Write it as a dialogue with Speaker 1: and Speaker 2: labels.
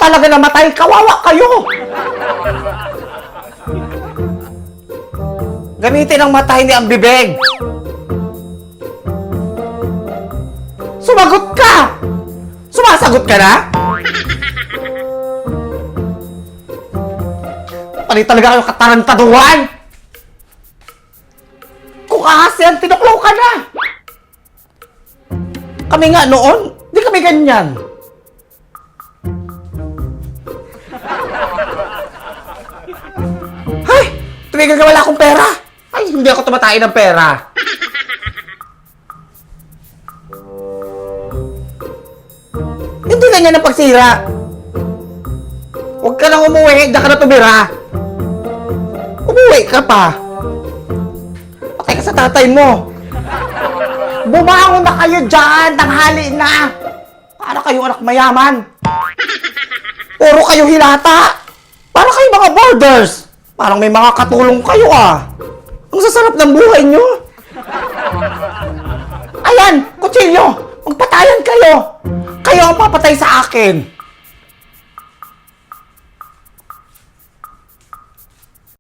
Speaker 1: talaga namatay, kawawa kayo! Gamitin ang mata, hindi ang bibig! Sumagot ka! Sumasagot ka na? Pali talaga kayo katarantaduhan! Kung ahas yan, tinuklaw ka na! Kami nga noon, di kami ganyan. Ay! Tumigil ka, wala akong pera! Ay, hindi ako tumatain ng pera. Hindi ganyan ang pagsira. Huwag ka nang umuwi, hindi ka na tumira. Umuwi ka pa. Patay ka sa tatay mo. Bumangon na kayo dyan, tanghali na. Para kayong anak mayaman. Puro kayo hilata. Para kayo mga borders. Parang may mga katulong kayo ah. Ang sasarap ng buhay nyo. Ayan, kutsilyo. Magpatayan kayo. Kayo ang papatay sa akin.